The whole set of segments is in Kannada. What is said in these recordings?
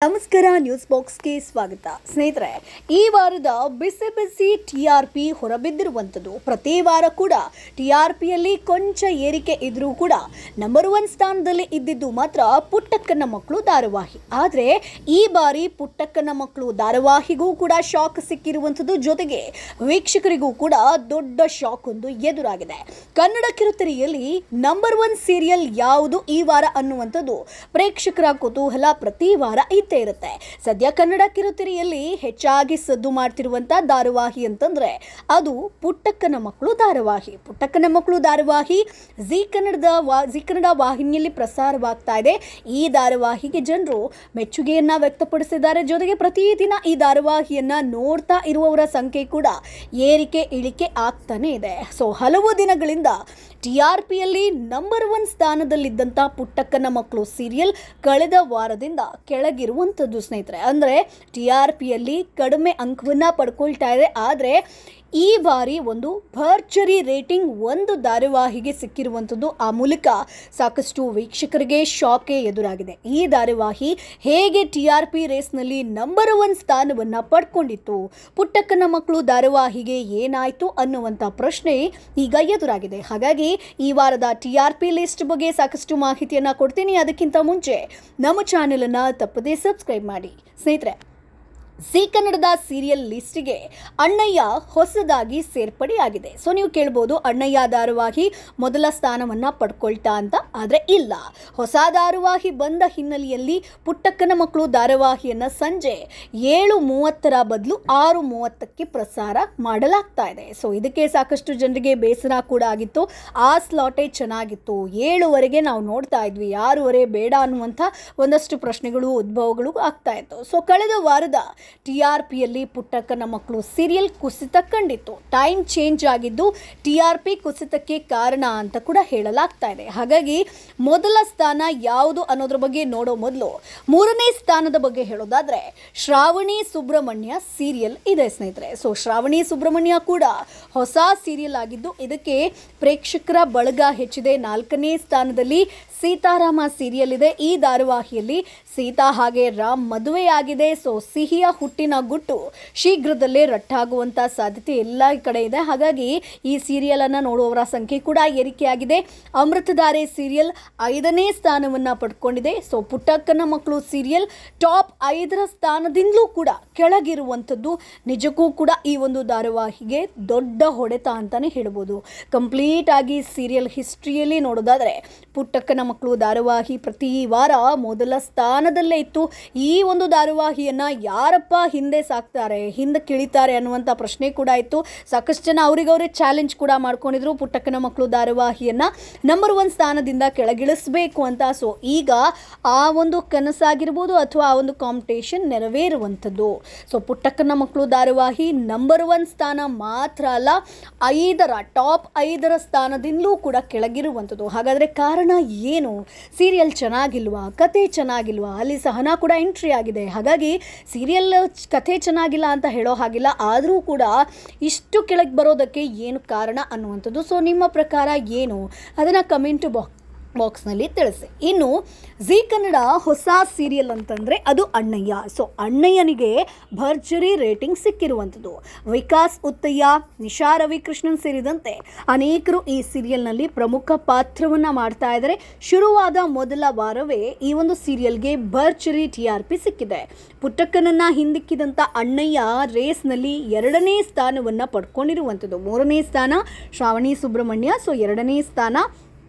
ನಮಸ್ಕಾರ ನ್ಯೂಸ್ ಬಾಕ್ಸ್ಗೆ ಸ್ವಾಗತ ಸ್ನೇಹಿತರೆ. ಈ ವಾರದ ಬಿಸಿ ಬಿಸಿ ಟಿಆರ್ಪಿ ಹೊರಬಿದ್ದಿರುವಂಥದ್ದು. ಪ್ರತಿ ವಾರ ಕೂಡ ಟಿಆರ್ಪಿಯಲ್ಲಿ ಕೊಂಚ ಏರಿಕೆ ಇದ್ರೂ ಕೂಡ ನಂಬರ್ 1 ಸ್ಥಾನದಲ್ಲಿ ಇದ್ದಿದ್ದು ಮಾತ್ರ ಪುಟ್ಟಕ್ಕನ ಮಕ್ಕಳು ಧಾರಾವಾಹಿ. ಆದರೆ ಈ ಬಾರಿ ಪುಟ್ಟಕ್ಕನ ಮಕ್ಕಳು ಧಾರಾವಾಹಿಗೂ ಕೂಡ ಶಾಕ್ ಸಿಕ್ಕಿರುವಂಥದ್ದು. ಜೊತೆಗೆ ವೀಕ್ಷಕರಿಗೂ ಕೂಡ ದೊಡ್ಡ ಶಾಕ್ ಒಂದು ಎದುರಾಗಿದೆ. ಕನ್ನಡ ಕಿರುತೆರೆಯಲ್ಲಿ ನಂಬರ್ 1 ಸೀರಿಯಲ್ ಯಾವುದು ಈ ವಾರ ಅನ್ನುವಂಥದ್ದು ಪ್ರೇಕ್ಷಕರ ಕುತೂಹಲ ಪ್ರತಿ ವಾರ ಇರುತ್ತೆ. ಸದ್ಯ ಕನ್ನಡ ಕಿರುತೆರೆಯಲ್ಲಿ ಹೆಚ್ಚಾಗಿ ಸದ್ದು ಮಾಡ್ತಿರುವಂತ ಧಾರಾವಾಹಿ ಅಂತಂದ್ರೆ ಅದು ಪುಟ್ಟಕ್ಕನ ಮಕ್ಕಳು ಧಾರಾವಾಹಿ. ಪುಟ್ಟಕ್ಕನ ಮಕ್ಕಳು ಧಾರಾವಾಹಿ ಜಿ ಕನ್ನಡ ವಾಹಿನಿಯಲ್ಲಿ ಪ್ರಸಾರವಾಗ್ತಾ ಇದೆ. ಈ ಧಾರಾವಾಹಿಗೆ ಜನರು ಮೆಚ್ಚುಗೆಯನ್ನ ವ್ಯಕ್ತಪಡಿಸಿದ್ದಾರೆ. ಜೊತೆಗೆ ಪ್ರತಿದಿನ ಈ ಧಾರಾವಾಹಿಯನ್ನ ನೋಡ್ತಾ ಇರುವವರ ಸಂಖ್ಯೆ ಕೂಡ ಏರಿಕೆ ಇಳಿಕೆ ಆಗ್ತಾನೆ ಇದೆ. ಸೊ ಹಲವು ದಿನಗಳಿಂದ ಟಿಆರ್ಪಿಯಲ್ಲಿ ನಂಬರ್ 1 ಸ್ಥಾನದಲ್ಲಿದ್ದಂಥ ಪುಟ್ಟಕ್ಕನ ಮಕ್ಕಳು ಸೀರಿಯಲ್ ಕಳೆದ ವಾರದಿಂದ ಕೆಳಗಿರುವಂಥದ್ದು ಸ್ನೇಹಿತರೆ. ಅಂದರೆ ಟಿಆರ್ಪಿಯಲ್ಲಿ ಕಡಿಮೆ ಅಂಕವನ್ನು ಪಡ್ಕೊಳ್ತಾ ಇದೆ. ಆದರೆ ಈ ಬಾರಿ ಒಂದು ಭರ್ಜರಿ ರೇಟಿಂಗ್ ಒಂದು ಧಾರಾವಾಹಿಗೆ ಸಿಕ್ಕಿರುವಂಥದ್ದು. ಆ ಮೂಲಕ ಸಾಕಷ್ಟು ವೀಕ್ಷಕರಿಗೆ ಶಾಕೆ ಎದುರಾಗಿದೆ. ಈ ಧಾರಾವಾಹಿ ಹೇಗೆ ಟಿಆರ್ಪಿ ರೇಸ್ನಲ್ಲಿ ನಂಬರ್ 1 ಸ್ಥಾನವನ್ನು ಪಡ್ಕೊಂಡಿತ್ತು, ಪುಟ್ಟಕ್ಕನ ಮಕ್ಕಳು ಧಾರಾವಾಹಿಗೆ ಏನಾಯಿತು ಅನ್ನುವಂಥ ಪ್ರಶ್ನೆ ಈಗ ಎದುರಾಗಿದೆ. ಹಾಗಾಗಿ ಈ ವಾರದ ಟಿಆರ್ಪಿ ಲಿಸ್ಟ್ ಬಗ್ಗೆ ಸಾಕಷ್ಟು ಮಾಹಿತಿಯನ್ನು ಕೊಡ್ತೀನಿ. ಅದಕ್ಕಿಂತ ಮುಂಚೆ ನಮ್ಮ ಚಾನೆಲನ್ನು ತಪ್ಪದೇ ಸಬ್ಸ್ಕ್ರೈಬ್ ಮಾಡಿ ಸ್ನೇಹಿತರೆ. ಜಿ ಕನ್ನಡದ ಸೀರಿಯಲ್ ಲಿಸ್ಟಿಗೆ ಅಣ್ಣಯ್ಯ ಹೊಸದಾಗಿ ಸೇರ್ಪಡೆಯಾಗಿದೆ. ಸೊ ನೀವು ಕೇಳ್ಬೋದು, ಅಣ್ಣಯ್ಯ ಧಾರಾವಾಹಿ ಮೊದಲ ಸ್ಥಾನವನ್ನು ಪಡ್ಕೊಳ್ತಾ ಅಂತ. ಆದರೆ ಇಲ್ಲ, ಹೊಸ ಧಾರಾವಾಹಿ ಬಂದ ಹಿನ್ನೆಲೆಯಲ್ಲಿ ಪುಟ್ಟಕ್ಕನ ಮಕ್ಕಳು ಧಾರಾವಾಹಿಯನ್ನು ಸಂಜೆ 7:30 ಬದಲು 6:30ಕ್ಕೆ ಪ್ರಸಾರ ಮಾಡಲಾಗ್ತಾ ಇದೆ. ಸೊ ಇದಕ್ಕೆ ಸಾಕಷ್ಟು ಜನರಿಗೆ ಬೇಸರ ಕೂಡ ಆಗಿತ್ತು. ಆ ಸ್ಲಾಟೇ ಚೆನ್ನಾಗಿತ್ತು, 7ವರೆಗೆ ನಾವು ನೋಡ್ತಾ ಇದ್ವಿ, 6ವರೆ ಬೇಡ ಅನ್ನುವಂಥ ಒಂದಷ್ಟು ಪ್ರಶ್ನೆಗಳು ಉದ್ಭವಗಳು ಆಗ್ತಾ ಇತ್ತು. ಸೊ ಕಳೆದ ವಾರದ ಟಿಆರ್ಪಿಯಲ್ಲಿ ಪುಟ್ಟಕ್ಕನ ಮಕ್ಕಳು ಸೀರಿಯಲ್ ಕುಸಿತ ಕಂಡಿತ್ತು. ಟೈಮ್ ಚೇಂಜ್ ಆಗಿದ್ದು ಟಿಆರ್ಪಿ ಕುಸಿತಕ್ಕೆ ಕಾರಣ ಅಂತ ಕೂಡ ಹೇಳಲಾಗ್ತಾ ಇದೆ. ಹಾಗಾಗಿ ಮೊದಲ ಸ್ಥಾನ ಯಾವುದು ಅನ್ನೋದ್ರ ಬಗ್ಗೆ ನೋಡೋ ಮೊದಲು 3ನೇ ಸ್ಥಾನದ ಬಗ್ಗೆ ಹೇಳೋದಾದ್ರೆ ಶ್ರಾವಣಿ ಸುಬ್ರಹ್ಮಣ್ಯ ಸೀರಿಯಲ್ ಇದೆ ಸ್ನೇಹಿತರೆ. ಸೊ ಶ್ರಾವಣಿ ಸುಬ್ರಹ್ಮಣ್ಯ ಕೂಡ ಹೊಸ ಸೀರಿಯಲ್ ಆಗಿದ್ದು ಇದಕ್ಕೆ ಪ್ರೇಕ್ಷಕರ ಬಳಗ ಹೆಚ್ಚಿದೆ. 4ನೇ ಸ್ಥಾನದಲ್ಲಿ ಸೀತಾರಾಮ ಸೀರಿಯಲ್ ಇದೆ. ಈ ಧಾರಾವಾಹಿಯಲ್ಲಿ ಸೀತಾ ಹಾಗೆ ರಾಮ್ ಮದುವೆಯಾಗಿದೆ. ಸೊ ಸಿಹಿಯ ಹುಟ್ಟಿನ ಗುಟ್ಟು ಶೀಘ್ರದಲ್ಲೇ ರಟ್ಟಾಗುವಂಥ ಸಾಧ್ಯತೆ ಎಲ್ಲ ಕಡೆ ಇದೆ. ಹಾಗಾಗಿ ಈ ಸೀರಿಯಲನ್ನು ನೋಡುವವರ ಸಂಖ್ಯೆ ಕೂಡ ಏರಿಕೆಯಾಗಿದೆ. ಅಮೃತಧಾರೆ ಸೀರಿಯಲ್ 5ನೇ ಸ್ಥಾನವನ್ನು ಪಡ್ಕೊಂಡಿದೆ. ಸೊ ಪುಟ್ಟಕ್ಕನ ಮಕ್ಕಳು ಸೀರಿಯಲ್ ಟಾಪ್ 5ರ ಸ್ಥಾನದಿಂದಲೂ ಕೂಡ ಕೆಳಗಿರುವಂಥದ್ದು ನಿಜಕ್ಕೂ ಕೂಡ ಈ ಒಂದು ಧಾರಾವಾಹಿಗೆ ದೊಡ್ಡ ಹೊಡೆತ ಅಂತಲೇ ಹೇಳ್ಬೋದು. ಕಂಪ್ಲೀಟ್ ಆಗಿ ಸೀರಿಯಲ್ ಹಿಸ್ಟ್ರಿಯಲ್ಲಿ ನೋಡೋದಾದರೆ ಪುಟ್ಟಕ್ಕನ ಮಕ್ಕಳು ಧಾರಾವಾಹಿ ಪ್ರತಿ ವಾರ ಮೊದಲ ಸ್ಥಾನದಲ್ಲೇ ಇತ್ತು. ಈ ಒಂದು ಧಾರಾವಾಹಿಯನ್ನು ಯಾರಪ್ಪ ಹಿಂದೆ ಸಾಕ್ತಾರೆ, ಹಿಂದೆ ಕಿಳಿತಾರೆ ಅನ್ನುವಂಥ ಪ್ರಶ್ನೆ ಕೂಡ ಇತ್ತು. ಸಾಕಷ್ಟು ಜನ ಅವರಿಗವರೇ ಚಾಲೆಂಜ್ ಕೂಡ ಮಾಡ್ಕೊಂಡಿದ್ರು ಪುಟ್ಟಕ್ಕನ ಮಕ್ಕಳು ಧಾರಾವಾಹಿಯನ್ನು ನಂಬರ್ 1 ಸ್ಥಾನದಿಂದ ಕೆಳಗಿಳಿಸಬೇಕು ಅಂತ. ಸೊ ಈಗ ಆ ಒಂದು ಕನಸಾಗಿರ್ಬೋದು ಅಥವಾ ಆ ಒಂದು ಕಾಂಪಿಟೇಷನ್ ನೆರವೇರುವಂಥದ್ದು. ಸೊ ಪುಟ್ಟಕ್ಕನ ಮಕ್ಕಳು ಧಾರಾವಾಹಿ ನಂಬರ್ 1 ಸ್ಥಾನ ಮಾತ್ರ ಅಲ್ಲ, ಟಾಪ್ 5ರ ಸ್ಥಾನದಿಂದಲೂ ಕೂಡ ಕೆಳಗಿರುವಂಥದ್ದು. ಹಾಗಾದರೆ ಕಾರಣ ಏನು? ಸೀರಿಯಲ್ ಚೆನ್ನಾಗಿಲ್ವಾ, ಕತೆ ಚೆನ್ನಾಗಿಲ್ವಾ? ಅಲ್ಲಿ ಸಹನಾ ಕೂಡ ಎಂಟ್ರಿ ಆಗಿದೆ. ಹಾಗಾಗಿ ಸೀರಿಯಲ್ ಕಥೆ ಚೆನ್ನಾಗಿಲ್ಲ ಅಂತ ಹೇಳೋ ಹಾಗಿಲ್ಲ. ಆದರೂ ಕೂಡ ಇಷ್ಟು ಕೆಳಗೆ ಬರೋದಕ್ಕೆ ಏನು ಕಾರಣ ಅನ್ನುವಂಥದ್ದು. ಸೊ ನಿಮ್ಮ ಪ್ರಕಾರ ಏನು ಅದನ್ನು ಕಮೆಂಟ್ ಬಾಕ್ಸ್ನಲ್ಲಿ ತಿಳಿಸಿ. ಇನ್ನು ಜಿ ಕನ್ನಡ ಹೊಸ ಸೀರಿಯಲ್ ಅಂತಂದರೆ ಅದು ಅಣ್ಣಯ್ಯ. ಸೊ ಅಣ್ಣಯ್ಯನಿಗೆ ಭರ್ಜರಿ ರೇಟಿಂಗ್ ಸಿಕ್ಕಿರುವಂಥದ್ದು. ವಿಕಾಸ್ ಉತ್ತಯ್ಯ, ನಿಶಾ ರವಿಕೃಷ್ಣನ್ ಸೇರಿದಂತೆ ಅನೇಕರು ಈ ಸೀರಿಯಲ್ನಲ್ಲಿ ಪ್ರಮುಖ ಪಾತ್ರವನ್ನು ಮಾಡ್ತಾ ಇದ್ದಾರೆ. ಶುರುವಾದ ಮೊದಲ ವಾರವೇ ಈ ಒಂದು ಸೀರಿಯಲ್ಗೆ ಭರ್ಜರಿ ಟಿಆರ್ಪಿ ಸಿಕ್ಕಿದೆ. ಪುಟ್ಟಕ್ಕನನ್ನು ಹಿಂದಿಕ್ಕಿದಂಥ ಅಣ್ಣಯ್ಯ ರೇಸ್ನಲ್ಲಿ 2ನೇ ಸ್ಥಾನವನ್ನು ಪಡ್ಕೊಂಡಿರುವಂಥದ್ದು. 3ನೇ ಸ್ಥಾನ ಶ್ರಾವಣಿ ಸುಬ್ರಹ್ಮಣ್ಯ. ಸೊ 2ನೇ ಸ್ಥಾನ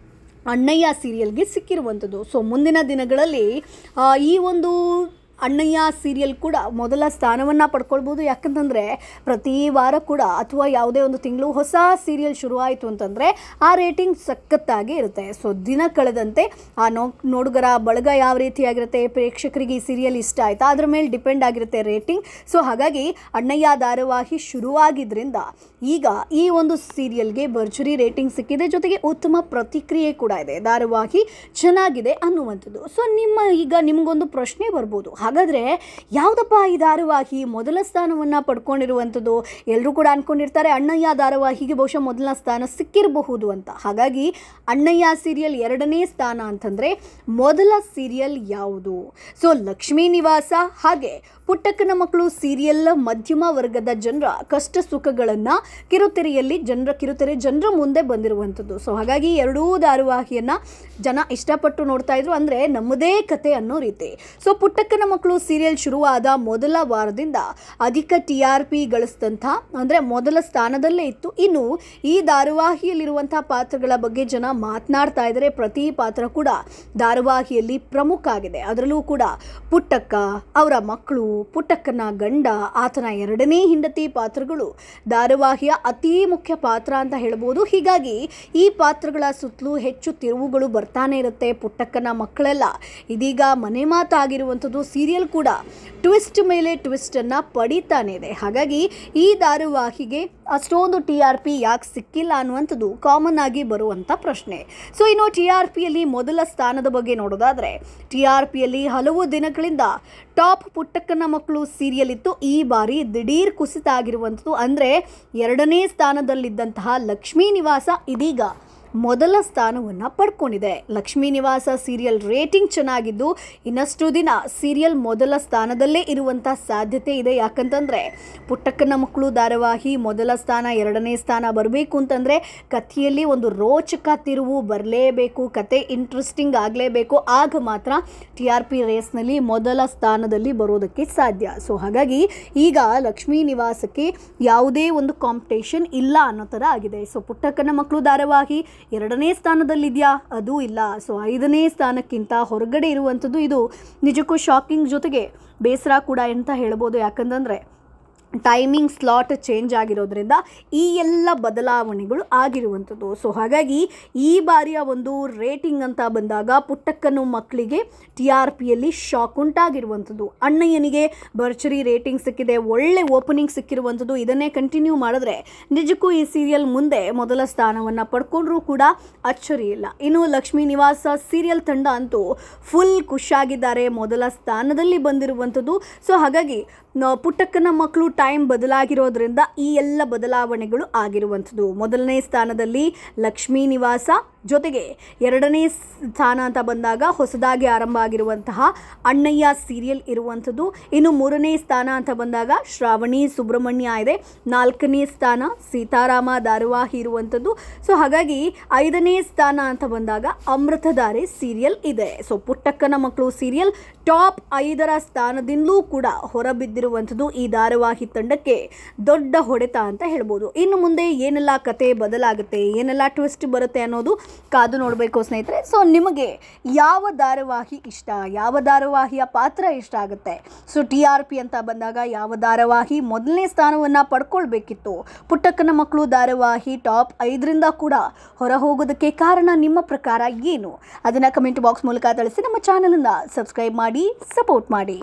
ಅಣ್ಣಯ್ಯ ಸೀರಿಯಲ್ಗೆ ಸಿಕ್ಕಿರುವಂಥದ್ದು. ಸೊ ಮುಂದಿನ ದಿನಗಳಲ್ಲಿ ಈ ಒಂದು ಅಣ್ಣಯ್ಯ ಸೀರಿಯಲ್ ಕೂಡ ಮೊದಲ ಸ್ಥಾನವನ್ನು ಪಡ್ಕೊಳ್ಬೋದು. ಯಾಕಂತಂದರೆ ಪ್ರತಿ ವಾರ ಕೂಡ ಅಥವಾ ಯಾವುದೇ ಒಂದು ತಿಂಗಳು ಹೊಸ ಸೀರಿಯಲ್ ಶುರುವಾಯಿತು ಅಂತಂದರೆ ಆ ರೇಟಿಂಗ್ ಸಖತ್ತಾಗಿ ಇರುತ್ತೆ. ಸೊ ದಿನ ಕಳೆದಂತೆ ಆ ನೋಡುಗರ ಬಳಗ ಯಾವ ರೀತಿಯಾಗಿರುತ್ತೆ, ಪ್ರೇಕ್ಷಕರಿಗೆ ಈ ಸೀರಿಯಲ್ ಇಷ್ಟ ಆಯಿತಾ ಅದ್ರ ಮೇಲೆ ಡಿಪೆಂಡ್ ಆಗಿರುತ್ತೆ ರೇಟಿಂಗ್. ಸೊ ಹಾಗಾಗಿ ಅಣ್ಣಯ್ಯ ಧಾರಾವಾಹಿ ಶುರುವಾಗಿದ್ದರಿಂದ ಈಗ ಈ ಒಂದು ಸೀರಿಯಲ್ಗೆ ಭರ್ಜರಿ ರೇಟಿಂಗ್ ಸಿಕ್ಕಿದೆ. ಜೊತೆಗೆ ಉತ್ತಮ ಪ್ರತಿಕ್ರಿಯೆ ಕೂಡ ಇದೆ, ಧಾರಾವಾಹಿ ಚೆನ್ನಾಗಿದೆ ಅನ್ನುವಂಥದ್ದು. ಸೊ ಈಗ ನಿಮಗೊಂದು ಪ್ರಶ್ನೆ ಬರ್ಬೋದು, ಹಾಗಾದರೆ ಯಾವುದಪ್ಪ ಈ ಧಾರಾವಾಹಿ ಮೊದಲ ಸ್ಥಾನವನ್ನು ಪಡ್ಕೊಂಡಿರುವಂಥದ್ದು? ಎಲ್ಲರೂ ಕೂಡ ಅಂದ್ಕೊಂಡಿರ್ತಾರೆ ಅಣ್ಣಯ್ಯ ಧಾರಾವಾಹಿಗೆ ಬಹುಶಃ ಮೊದಲ ಸ್ಥಾನ ಸಿಕ್ಕಿರಬಹುದು ಅಂತ. ಹಾಗಾಗಿ ಅಣ್ಣಯ್ಯ ಸೀರಿಯಲ್ 2ನೇ ಸ್ಥಾನ ಅಂತಂದರೆ ಮೊದಲ ಸೀರಿಯಲ್ ಯಾವುದು? ಸೊ ಲಕ್ಷ್ಮೀ ನಿವಾಸ ಹಾಗೆ ಪುಟ್ಟಕ್ಕನ ಮಕ್ಕಳು ಸೀರಿಯಲ್ ಮಧ್ಯಮ ವರ್ಗದ ಜನರ ಕಷ್ಟ ಸುಖಗಳನ್ನು ಕಿರುತೆರೆಯಲ್ಲಿ ಜನರ ಮುಂದೆ ಬಂದಿರುವಂಥದ್ದು. ಸೊ ಹಾಗಾಗಿ ಎರಡೂ ಧಾರಾವಾಹಿಯನ್ನು ಜನ ಇಷ್ಟಪಟ್ಟು ನೋಡ್ತಾ ಇದ್ರು, ಅಂದರೆ ನಮ್ಮದೇ ಕತೆ ಅನ್ನೋ ರೀತಿ. ಸೊ ಪುಟ್ಟಕ್ಕನ ಮಕ್ಕಳು ಸೀರಿಯಲ್ ಶುರುವಾದ ಮೊದಲ ವಾರದಿಂದ ಅಧಿಕ TRP ಗಳಿಸಿದಂಥ, ಅಂದರೆ ಮೊದಲ ಸ್ಥಾನದಲ್ಲೇ ಇತ್ತು. ಇನ್ನು ಈ ಧಾರಾವಾಹಿಯಲ್ಲಿರುವಂಥ ಪಾತ್ರಗಳ ಬಗ್ಗೆ ಜನ ಮಾತನಾಡ್ತಾ ಇದ್ದಾರೆ. ಪ್ರತಿ ಪಾತ್ರ ಕೂಡ ಧಾರಾವಾಹಿಯಲ್ಲಿ ಪ್ರಮುಖ ಆಗಿದೆ. ಅದರಲ್ಲೂ ಕೂಡ ಪುಟ್ಟಕ್ಕ, ಅವರ ಮಕ್ಕಳು, ಪುಟ್ಟಕ್ಕನ ಗಂಡ, ಆತನ 2ನೇ ಹೆಂಡತಿ ಪಾತ್ರಗಳು ಧಾರಾವಾಹಿಯ ಅತೀ ಮುಖ್ಯ ಪಾತ್ರ ಅಂತ ಹೇಳ್ಬೋದು. ಹೀಗಾಗಿ ಈ ಪಾತ್ರಗಳ ಸುತ್ತಲೂ ಹೆಚ್ಚು ತಿರುವುಗಳು ಬರ್ತಾನೆ ಇರುತ್ತೆ. ಪುಟ್ಟಕ್ಕನ ಮಕ್ಕಳೆಲ್ಲ ಇದೀಗ ಮನೆ ಮಾತಾಗಿರುವಂಥದ್ದು. ಸೀರಿಯಲ್ ಕೂಡ ಟ್ವಿಸ್ಟ್ ಮೇಲೆ ಟ್ವಿಸ್ಟನ್ನು ಪಡೀತಾನೆ ಇದೆ. ಹಾಗಾಗಿ ಈ ಧಾರಾವಾಹಿಗೆ ಅಷ್ಟೊಂದು TRP ಯಾಕೆ ಸಿಕ್ಕಿಲ್ಲ ಅನ್ನುವಂಥದ್ದು ಕಾಮನ್ ಆಗಿ ಬರುವಂಥ ಪ್ರಶ್ನೆ. ಸೊ ಇನ್ನು TRPಯಲ್ಲಿ ಮೊದಲ ಸ್ಥಾನದ ಬಗ್ಗೆ ನೋಡೋದಾದರೆ, TRPಯಲ್ಲಿ ಹಲವು ದಿನಗಳಿಂದ ಟಾಪ್ ಪುಟ್ಟಕ್ಕನ ಮಕ್ಕಳು ಸೀರಿಯಲ್ ಇತ್ತು. ಈ ಬಾರಿ ದಿಢೀರ್ ಕುಸಿತ ಆಗಿರುವಂಥದ್ದು. ಅಂದರೆ 2ನೇ ಸ್ಥಾನದಲ್ಲಿದ್ದಂತಹ ಲಕ್ಷ್ಮೀ ನಿವಾಸ ಇದೀಗ ಮೊದಲ ಸ್ಥಾನವನ್ನು ಪಡ್ಕೊಂಡಿದೆ. ಲಕ್ಷ್ಮೀ ನಿವಾಸ ಸೀರಿಯಲ್ ರೇಟಿಂಗ್ ಚೆನ್ನಾಗಿದ್ದು ಇನ್ನಷ್ಟು ದಿನ ಸೀರಿಯಲ್ ಮೊದಲ ಸ್ಥಾನದಲ್ಲೇ ಇರುವಂಥ ಸಾಧ್ಯತೆ ಇದೆ. ಯಾಕಂತಂದರೆ ಪುಟ್ಟಕ್ಕನ ಮಕ್ಕಳು ಧಾರಾವಾಹಿ ಮೊದಲ ಸ್ಥಾನ 2ನೇ ಸ್ಥಾನ ಬರಬೇಕು ಅಂತಂದರೆ ಕಥೆಯಲ್ಲಿ ಒಂದು ರೋಚಕ ತಿರುವು ಬರಲೇಬೇಕು, ಕತೆ ಇಂಟ್ರೆಸ್ಟಿಂಗ್ ಆಗಲೇಬೇಕು. ಆಗ ಮಾತ್ರ TRP ರೇಸ್ನಲ್ಲಿ ಮೊದಲ ಸ್ಥಾನದಲ್ಲಿ ಬರೋದಕ್ಕೆ ಸಾಧ್ಯ. ಸೊ ಹಾಗಾಗಿ ಈಗ ಲಕ್ಷ್ಮೀ ನಿವಾಸಕ್ಕೆ ಯಾವುದೇ ಒಂದು ಕಾಂಪಿಟೇಷನ್ ಇಲ್ಲ ಅನ್ನೋ ಥರ ಆಗಿದೆ. ಸೊ ಪುಟ್ಟಕ್ಕನ ಮಕ್ಕಳು ಧಾರಾವಾಹಿ 2ನೇ ಸ್ಥಾನದಲ್ಲಿದೆಯಾ? ಅದೂ ಇಲ್ಲ. ಸೊ 5ನೇ ಸ್ಥಾನಕ್ಕಿಂತ ಹೊರಗಡೆ ಇರುವಂಥದ್ದು ಇದು ನಿಜಕ್ಕೂ ಶಾಕಿಂಗ್ ಜೊತೆಗೆ ಬೇಸರ ಕೂಡ ಅಂತ ಹೇಳ್ಬೋದು. ಯಾಕಂತಂದರೆ ಟೈಮಿಂಗ್ ಸ್ಲಾಟ್ ಚೇಂಜ್ ಆಗಿರೋದ್ರಿಂದ ಈ ಎಲ್ಲ ಬದಲಾವಣೆಗಳು ಆಗಿರುವಂಥದ್ದು. ಸೊ ಹಾಗಾಗಿ ಈ ಬಾರಿಯ ಒಂದು ರೇಟಿಂಗ್ ಅಂತ ಬಂದಾಗ ಪುಟ್ಟಕ್ಕನ ಮಕ್ಕಳಿಗೆ TRPಯಲ್ಲಿ ಶಾಕ್ ಉಂಟಾಗಿರುವಂಥದ್ದು. ಅಣ್ಣಯ್ಯನಿಗೆ ಭರ್ಜರಿ ರೇಟಿಂಗ್ ಸಿಕ್ಕಿದೆ, ಒಳ್ಳೆ ಓಪನಿಂಗ್ ಸಿಕ್ಕಿರುವಂಥದ್ದು. ಇದನ್ನೇ ಕಂಟಿನ್ಯೂ ಮಾಡಿದ್ರೆ ನಿಜಕ್ಕೂ ಈ ಸೀರಿಯಲ್ ಮುಂದೆ ಮೊದಲ ಸ್ಥಾನವನ್ನು ಪಡ್ಕೊಂಡ್ರೂ ಕೂಡ ಅಚ್ಚರಿ ಇಲ್ಲ. ಇನ್ನು ಲಕ್ಷ್ಮೀ ನಿವಾಸ ಸೀರಿಯಲ್ ತಂಡ ಅಂತೂ ಫುಲ್ ಖುಷಿಯಾಗಿದ್ದಾರೆ, ಮೊದಲ ಸ್ಥಾನದಲ್ಲಿ ಬಂದಿರುವಂಥದ್ದು. ಸೊ ಹಾಗಾಗಿ ಪುಟ್ಟಕ್ಕನ ಮಕ್ಕಳು ಟೈಮ್ ಬದಲಾಗಿರೋದ್ರಿಂದ ಈ ಎಲ್ಲ ಬದಲಾವಣೆಗಳು ಆಗಿರುವಂಥದ್ದು. ಮೊದಲನೇ ಸ್ಥಾನದಲ್ಲಿ ಲಕ್ಷ್ಮೀ ನಿವಾಸ, ಜೊತೆಗೆ 2ನೇ ಸ್ಥಾನ ಅಂತ ಬಂದಾಗ ಹೊಸದಾಗಿ ಆರಂಭ ಆಗಿರುವಂತಹ ಅಣ್ಣಯ್ಯ ಸೀರಿಯಲ್ ಇರುವಂಥದ್ದು. ಇನ್ನು 3ನೇ ಸ್ಥಾನ ಅಂತ ಬಂದಾಗ ಶ್ರಾವಣಿ ಸುಬ್ರಹ್ಮಣ್ಯ ಇದೆ. 4ನೇ ಸ್ಥಾನ ಸೀತಾರಾಮ ಧಾರಾವಾಹಿ ಇರುವಂಥದ್ದು. ಸೊ ಹಾಗಾಗಿ 5ನೇ ಸ್ಥಾನ ಅಂತ ಬಂದಾಗ ಅಮೃತಧಾರೆ ಸೀರಿಯಲ್ ಇದೆ. ಸೊ ಪುಟ್ಟಕ್ಕನ ಮಕ್ಕಳು ಸೀರಿಯಲ್ ಟಾಪ್ 5ರ ಸ್ಥಾನದಿಂದಲೂ ಕೂಡ ಹೊರಬಿದ್ದಿರುವಂಥದ್ದು ಈ ಧಾರಾವಾಹಿ ತಂಡಕ್ಕೆ ದೊಡ್ಡ ಹೊಡೆತ ಅಂತ ಹೇಳ್ಬೋದು. ಇನ್ನು ಮುಂದೆ ಏನೆಲ್ಲ ಕತೆ ಬದಲಾಗುತ್ತೆ, ಏನೆಲ್ಲ ಟ್ವಿಸ್ಟ್ ಬರುತ್ತೆ ಅನ್ನೋದು ಕಾದು ನೋಡಬೇಕು ಸ್ನೇಹಿತರೆ. ಸೊ ನಿಮಗೆ ಯಾವ ಧಾರಾವಾಹಿ ಇಷ್ಟ, ಯಾವ ಧಾರಾವಾಹಿಯ ಪಾತ್ರ ಇಷ್ಟ ಆಗುತ್ತೆ? ಸೊ TRP ಅಂತ ಬಂದಾಗ ಯಾವ ಧಾರಾವಾಹಿ ಮೊದಲನೇ ಸ್ಥಾನವನ್ನು ಪಡ್ಕೊಳ್ಬೇಕಿತ್ತು? ಪುಟ್ಟಕ್ಕನ ಮಕ್ಕಳು ಧಾರಾವಾಹಿ ಟಾಪ್ 5ರಿಂದ ಕೂಡ ಹೊರ ಹೋಗೋದಕ್ಕೆ ಕಾರಣ ನಿಮ್ಮ ಪ್ರಕಾರ ಏನು? ಅದನ್ನು ಕಮೆಂಟ್ ಬಾಕ್ಸ್ ಮೂಲಕ ತಿಳಿಸಿ. ನಮ್ಮ ಚಾನಲನ್ನು ಸಬ್ಸ್ಕ್ರೈಬ್ ಮಾಡಿ, ಸಪೋರ್ಟ್ ಮಾಡಿ.